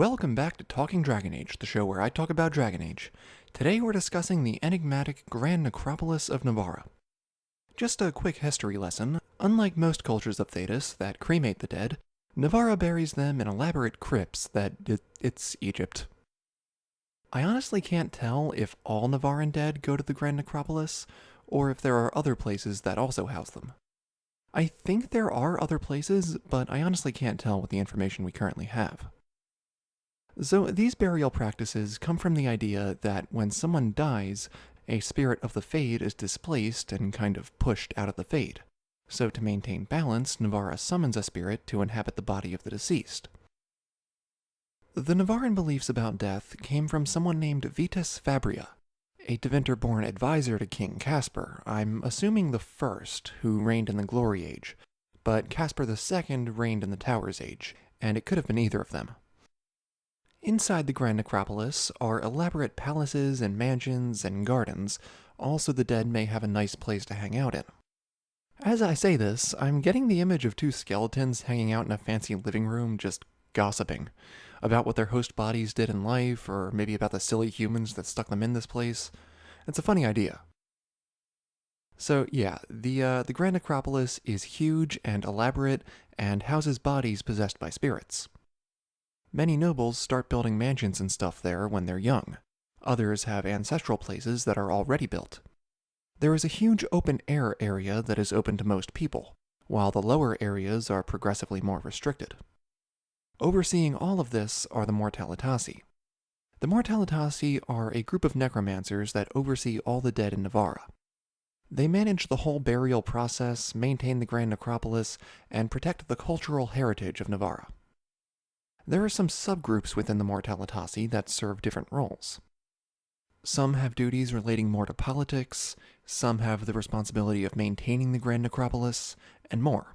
Welcome back to Talking Dragon Age, the show where I talk about Dragon Age. Today we're discussing the enigmatic Grand Necropolis of Nevarra. Just a quick history lesson. Unlike most cultures of Thedas that cremate the dead, Nevarra buries them in elaborate crypts it's Egypt. I honestly can't tell if all Nevarran dead go to the Grand Necropolis, or if there are other places that also house them. I think there are other places, but I honestly can't tell with the information we currently have. So these burial practices come from the idea that when someone dies, a spirit of the Fade is displaced and kind of pushed out of the Fade. So to maintain balance, Nevarra summons a spirit to inhabit the body of the deceased. The Nevarran beliefs about death came from someone named Vitus Fabria, a Tevinter-born advisor to King Caspar, I'm assuming the first, who reigned in the Glory Age, but Caspar II reigned in the Towers Age, and it could have been either of them. Inside the Grand Necropolis are elaborate palaces and mansions and gardens, all so the dead may have a nice place to hang out in. As I say this, I'm getting the image of two skeletons hanging out in a fancy living room just gossiping about what their host bodies did in life, or maybe about the silly humans that stuck them in this place. It's a funny idea. So yeah, the Grand Necropolis is huge and elaborate and houses bodies possessed by spirits. Many nobles start building mansions and stuff there when they're young. Others have ancestral places that are already built. There is a huge open-air area that is open to most people, while the lower areas are progressively more restricted. Overseeing all of this are the Mortalitasi. The Mortalitasi are a group of necromancers that oversee all the dead in Nevarra. They manage the whole burial process, maintain the Grand Necropolis, and protect the cultural heritage of Nevarra. There are some subgroups within the Mortalitasi that serve different roles. Some have duties relating more to politics, some have the responsibility of maintaining the Grand Necropolis, and more.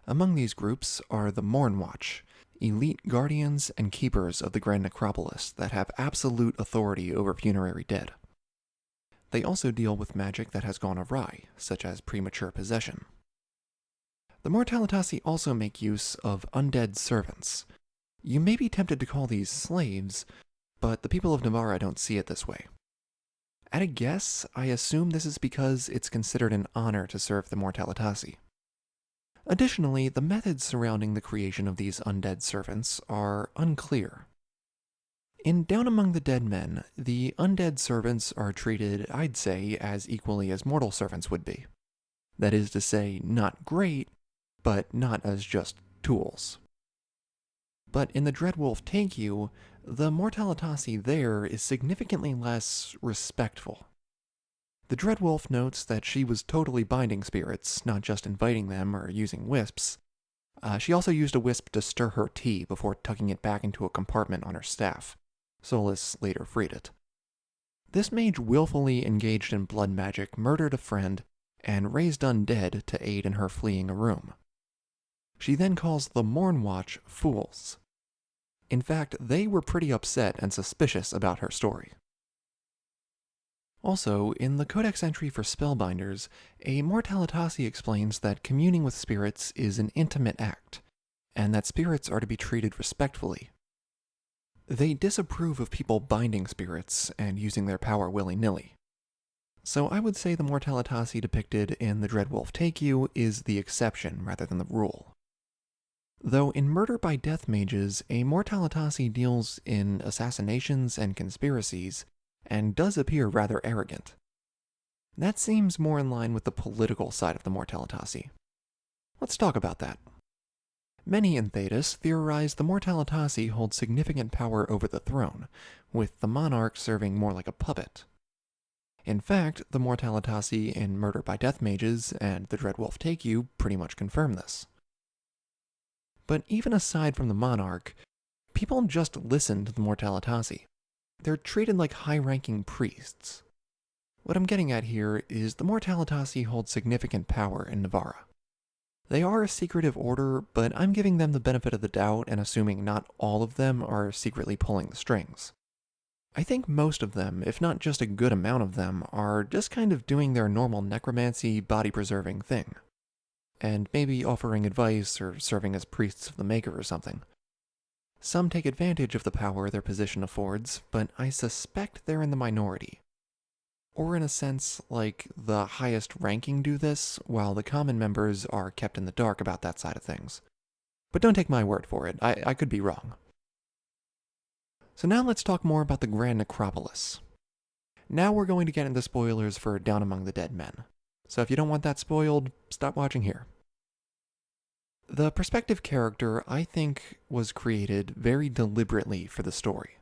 Among these groups are the Mourn Watch, elite guardians and keepers of the Grand Necropolis that have absolute authority over funerary dead. They also deal with magic that has gone awry, such as premature possession. The Mortalitasi also make use of undead servants. You may be tempted to call these slaves, but the people of Nevarra don't see it this way. At a guess, I assume this is because it's considered an honor to serve the Mortalitasi. Additionally, the methods surrounding the creation of these undead servants are unclear. In Down Among the Dead Men, the undead servants are treated, I'd say, as equally as mortal servants would be. That is to say, not great, but not as just tools. But in the Dreadwolf Take You, the Mortalitasi there is significantly less respectful. The Dreadwolf notes that she was totally binding spirits, not just inviting them or using wisps. She also used a wisp to stir her tea before tucking it back into a compartment on her staff. Solas later freed it. This mage willfully engaged in blood magic, murdered a friend, and raised undead to aid in her fleeing a room. She then calls the Mourn Watch fools. In fact, they were pretty upset and suspicious about her story. Also, in the Codex entry for Spellbinders, a Mortalitasi explains that communing with spirits is an intimate act, and that spirits are to be treated respectfully. They disapprove of people binding spirits and using their power willy-nilly. So I would say the Mortalitasi depicted in the Dreadwolf Take You is the exception rather than the rule. Though in Murder by Death Mages, a Mortalitasi deals in assassinations and conspiracies, and does appear rather arrogant. That seems more in line with the political side of the Mortalitasi. Let's talk about that. Many in Thedas theorize the Mortalitasi hold significant power over the throne, with the monarch serving more like a puppet. In fact, the Mortalitasi in Murder by Death Mages and the Dreadwolf Take You pretty much confirm this. But even aside from the monarch, people just listen to the Mortalitasi. They're treated like high-ranking priests. What I'm getting at here is the Mortalitasi hold significant power in Nevarra. They are a secretive order, but I'm giving them the benefit of the doubt and assuming not all of them are secretly pulling the strings. I think most of them, if not just a good amount of them, are just kind of doing their normal necromancy, body-preserving thing. And maybe offering advice or serving as priests of the Maker or something. Some take advantage of the power their position affords, but I suspect they're in the minority. Or in a sense, like the highest ranking do this, while the common members are kept in the dark about that side of things. But don't take my word for it, I could be wrong. So now let's talk more about the Grand Necropolis. Now we're going to get into spoilers for Down Among the Dead Men. So if you don't want that spoiled, stop watching here. The perspective character, I think, was created very deliberately for the story.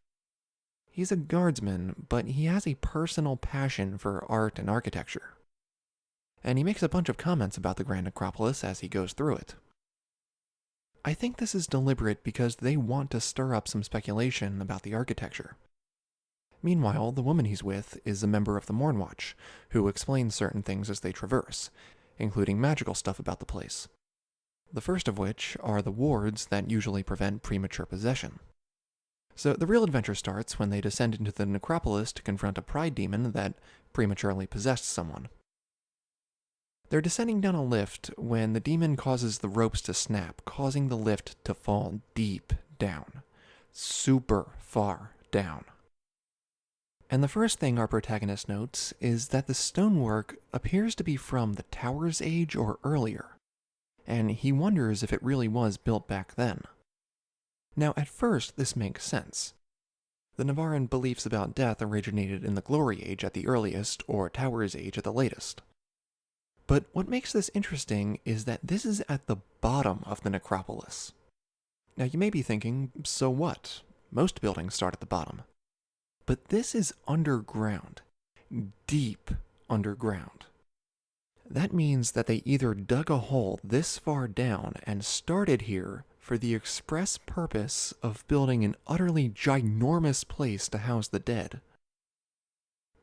He's a guardsman, but he has a personal passion for art and architecture. And he makes a bunch of comments about the Grand Necropolis as he goes through it. I think this is deliberate because they want to stir up some speculation about the architecture. Meanwhile, the woman he's with is a member of the Mourn Watch, who explains certain things as they traverse, including magical stuff about the place. The first of which are the wards that usually prevent premature possession. So the real adventure starts when they descend into the necropolis to confront a pride demon that prematurely possessed someone. They're descending down a lift when the demon causes the ropes to snap, causing the lift to fall deep down. Super far down. And the first thing our protagonist notes is that the stonework appears to be from the Tower's Age or earlier, and he wonders if it really was built back then. Now, at first, this makes sense. The Nevarran beliefs about death originated in the Glory Age at the earliest, or Tower's Age at the latest. But what makes this interesting is that this is at the bottom of the necropolis. Now, you may be thinking, so what? Most buildings start at the bottom. But this is underground. Deep underground. That means that they either dug a hole this far down and started here for the express purpose of building an utterly ginormous place to house the dead,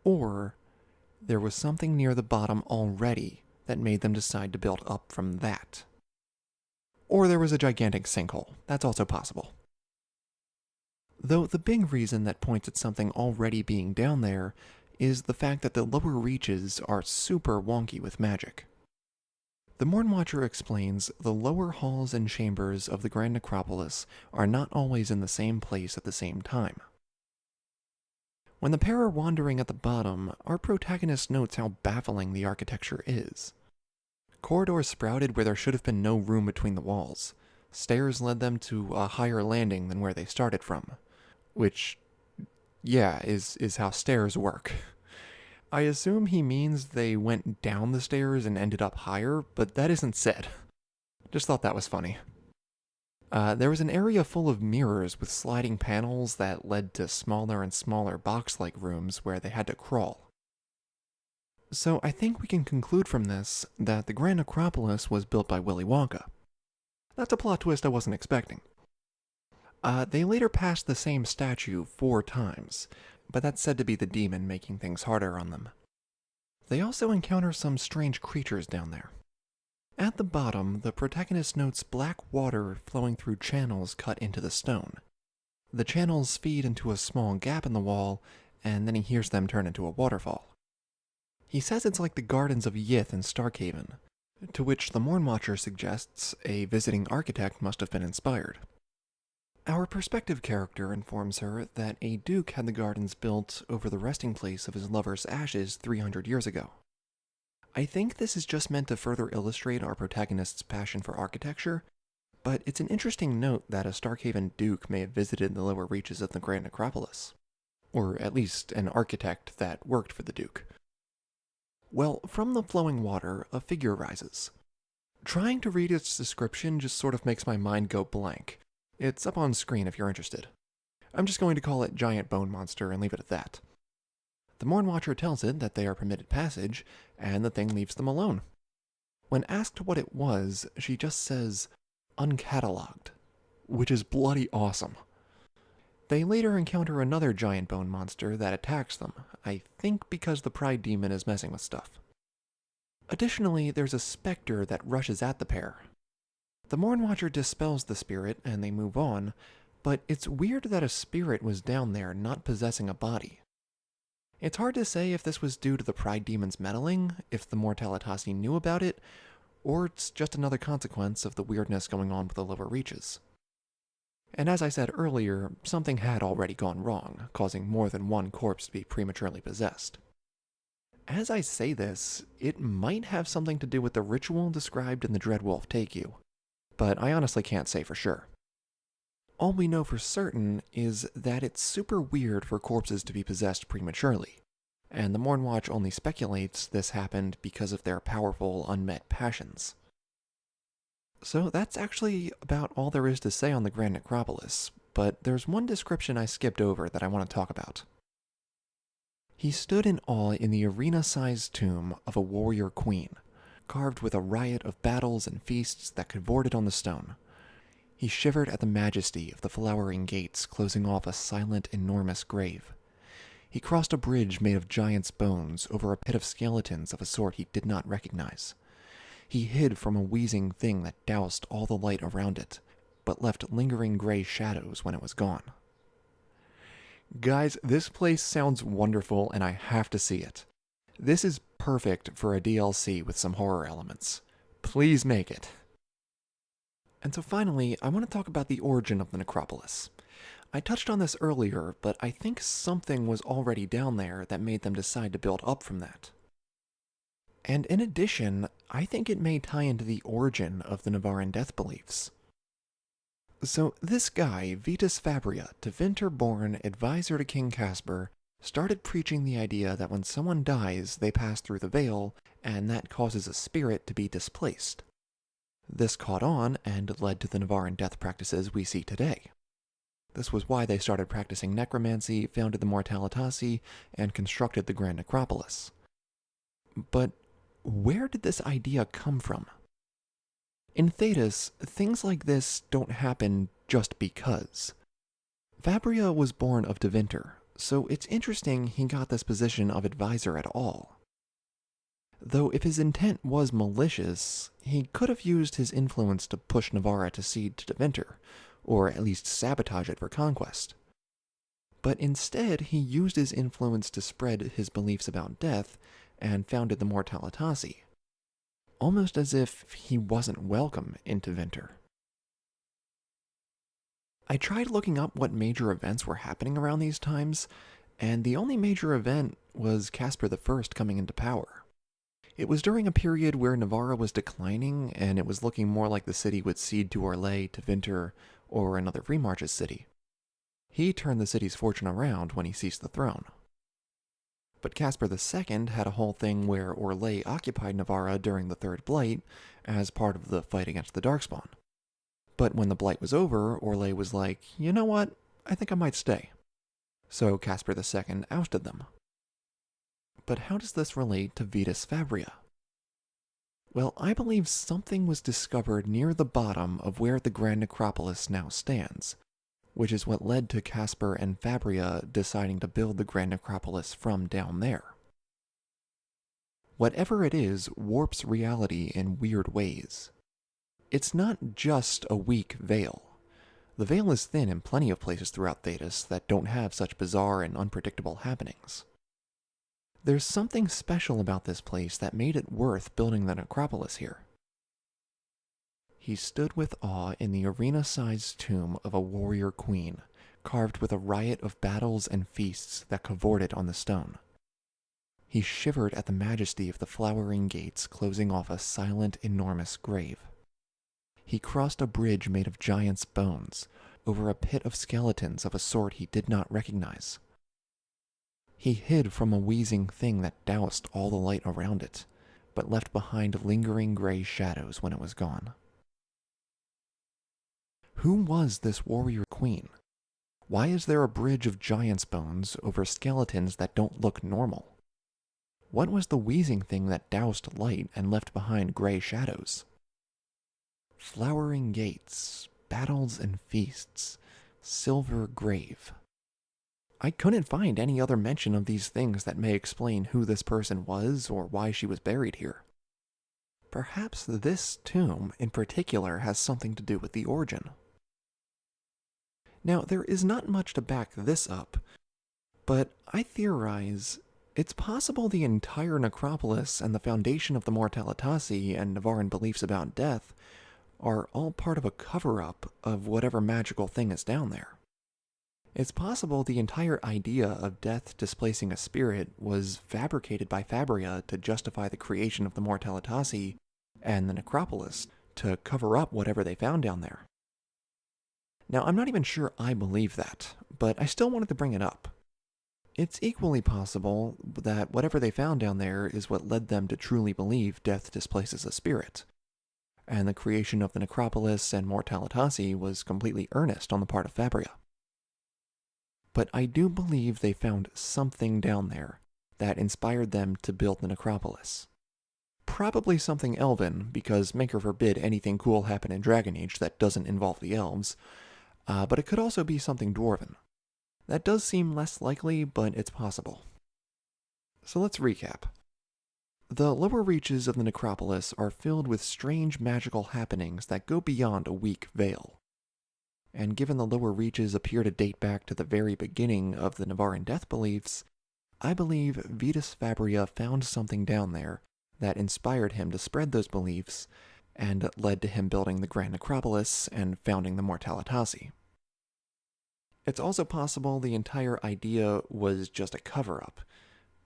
or there was something near the bottom already that made them decide to build up from that. Or there was a gigantic sinkhole. That's also possible. Though the big reason that points at something already being down there is the fact that the lower reaches are super wonky with magic. The Mourn Watcher explains the lower halls and chambers of the Grand Necropolis are not always in the same place at the same time. When the pair are wandering at the bottom, our protagonist notes how baffling the architecture is. Corridors sprouted where there should have been no room between the walls. Stairs led them to a higher landing than where they started from. Which, yeah, is how stairs work. I assume he means they went down the stairs and ended up higher, but that isn't said. Just thought that was funny. There was an area full of mirrors with sliding panels that led to smaller and smaller box-like rooms where they had to crawl. So I think we can conclude from this that the Grand Necropolis was built by Willy Wonka. That's a plot twist I wasn't expecting. They later passed the same statue 4 times, but that's said to be the demon making things harder on them. They also encounter some strange creatures down there. At the bottom, the protagonist notes black water flowing through channels cut into the stone. The channels feed into a small gap in the wall, and then he hears them turn into a waterfall. He says it's like the gardens of Yith in Starkhaven, to which the Mourn Watcher suggests a visiting architect must have been inspired. Our perspective character informs her that a duke had the gardens built over the resting place of his lover's ashes 300 years ago. I think this is just meant to further illustrate our protagonist's passion for architecture, but it's an interesting note that a Starkhaven duke may have visited the lower reaches of the Grand Necropolis. Or at least an architect that worked for the duke. Well, from the flowing water, a figure rises. Trying to read its description just sort of makes my mind go blank. It's up on screen if you're interested. I'm just going to call it Giant Bone Monster and leave it at that. The Mourn Watcher tells it that they are permitted passage, and the thing leaves them alone. When asked what it was, she just says, uncatalogued, which is bloody awesome. They later encounter another giant bone monster that attacks them, I think because the pride demon is messing with stuff. Additionally, there's a specter that rushes at the pair. The Mourn Watcher dispels the spirit and they move on, but it's weird that a spirit was down there not possessing a body. It's hard to say if this was due to the pride demon's meddling, if the Mortalitasi knew about it, or it's just another consequence of the weirdness going on with the lower reaches. And as I said earlier, something had already gone wrong, causing more than one corpse to be prematurely possessed. As I say this, it might have something to do with the ritual described in the Dreadwolf Take You, but I honestly can't say for sure. All we know for certain is that it's super weird for corpses to be possessed prematurely, and the Mourn Watch only speculates this happened because of their powerful unmet passions. So that's actually about all there is to say on the Grand Necropolis, but there's one description I skipped over that I want to talk about. He stood in awe in the arena-sized tomb of a warrior queen, carved with a riot of battles and feasts that cavorted on the stone. He shivered at the majesty of the flowering gates closing off a silent, enormous grave. He crossed a bridge made of giant's bones over a pit of skeletons of a sort he did not recognize. He hid from a wheezing thing that doused all the light around it, but left lingering gray shadows when it was gone. Guys, this place sounds wonderful and I have to see it. This is perfect for a DLC with some horror elements. Please make it. And so finally, I want to talk about the origin of the necropolis. I touched on this earlier, but I think something was already down there that made them decide to build up from that. And in addition, I think it may tie into the origin of the Nevarran death beliefs. So this guy, Vitus Fabria, Tevinter-born advisor to King Caspar, started preaching the idea that when someone dies, they pass through the veil, and that causes a spirit to be displaced. This caught on and led to the Nevarran death practices we see today. This was why they started practicing necromancy, founded the Mortalitasi, and constructed the Grand Necropolis. But where did this idea come from? In Thedas, things like this don't happen just because. Fabria was born of Tevinter, so it's interesting he got this position of advisor at all. Though if his intent was malicious, he could have used his influence to push Nevarra to cede to Tevinter, or at least sabotage it for conquest. But instead, he used his influence to spread his beliefs about death and founded the Mortalitasi, almost as if he wasn't welcome in Tevinter. I tried looking up what major events were happening around these times, and the only major event was Caspar I coming into power. It was during a period where Nevarra was declining, and it was looking more like the city would cede to Orlais, Tevinter, or another Free Marches city. He turned the city's fortune around when he seized the throne. But Caspar II had a whole thing where Orlais occupied Nevarra during the Third Blight as part of the fight against the Darkspawn. But when the Blight was over, Orlais was like, you know what, I think I might stay. So Caspar II ousted them. But how does this relate to Vitus Fabria? Well, I believe something was discovered near the bottom of where the Grand Necropolis now stands, which is what led to Caspar and Fabria deciding to build the Grand Necropolis from down there. Whatever it is warps reality in weird ways. It's not just a weak veil. The veil is thin in plenty of places throughout Thedas that don't have such bizarre and unpredictable happenings. There's something special about this place that made it worth building the necropolis here. He stood with awe in the arena-sized tomb of a warrior queen, carved with a riot of battles and feasts that cavorted on the stone. He shivered at the majesty of the flowering gates closing off a silent, enormous grave. He crossed a bridge made of giant's bones, over a pit of skeletons of a sort he did not recognize. He hid from a wheezing thing that doused all the light around it, but left behind lingering gray shadows when it was gone. Who was this warrior queen? Why is there a bridge of giant's bones over skeletons that don't look normal? What was the wheezing thing that doused light and left behind gray shadows? Flowering gates, battles and feasts, silver grave. I couldn't find any other mention of these things that may explain who this person was or why she was buried here. Perhaps this tomb in particular has something to do with the origin. Now, there is not much to back this up, but I theorize it's possible the entire necropolis and the foundation of the Mortalitasi and Nevarran beliefs about death are all part of a cover-up of whatever magical thing is down there. It's possible the entire idea of death displacing a spirit was fabricated by Fabria to justify the creation of the Mortalitasi and the Necropolis to cover up whatever they found down there. Now, I'm not even sure I believe that, but I still wanted to bring it up. It's equally possible that whatever they found down there is what led them to truly believe death displaces a spirit, and the creation of the Necropolis and Mortalitasi was completely earnest on the part of Fabria. But I do believe they found something down there that inspired them to build the Necropolis. Probably something Elven, because maker forbid anything cool happen in Dragon Age that doesn't involve the Elves, but it could also be something Dwarven. That does seem less likely, but it's possible. So let's recap. The lower reaches of the Necropolis are filled with strange magical happenings that go beyond a weak veil. And given the lower reaches appear to date back to the very beginning of the Nevarran death beliefs, I believe Vitus Fabria found something down there that inspired him to spread those beliefs and led to him building the Grand Necropolis and founding the Mortalitasi. It's also possible the entire idea was just a cover-up,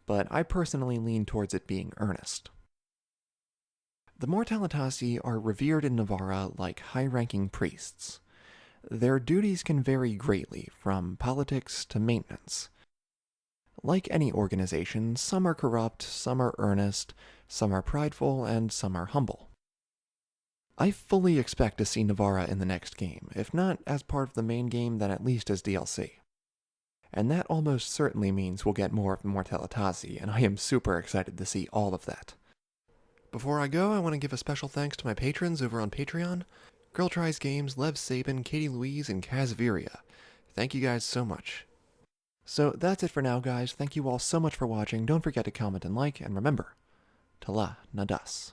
but I personally lean towards it being earnest. The Mortalitasi are revered in Nevarra like high-ranking priests. Their duties can vary greatly, from politics to maintenance. Like any organization, some are corrupt, some are earnest, some are prideful, and some are humble. I fully expect to see Nevarra in the next game, if not as part of the main game, then at least as DLC. And that almost certainly means we'll get more of the Mortalitasi, and I am super excited to see all of that. Before I go, I want to give a special thanks to my patrons over on Patreon: Girl Tries Games, Lev Sabin, Katie Louise, and Kazviria. Thank you guys so much. So that's it for now, guys. Thank you all so much for watching. Don't forget to comment and like, and remember, Tala Nadas.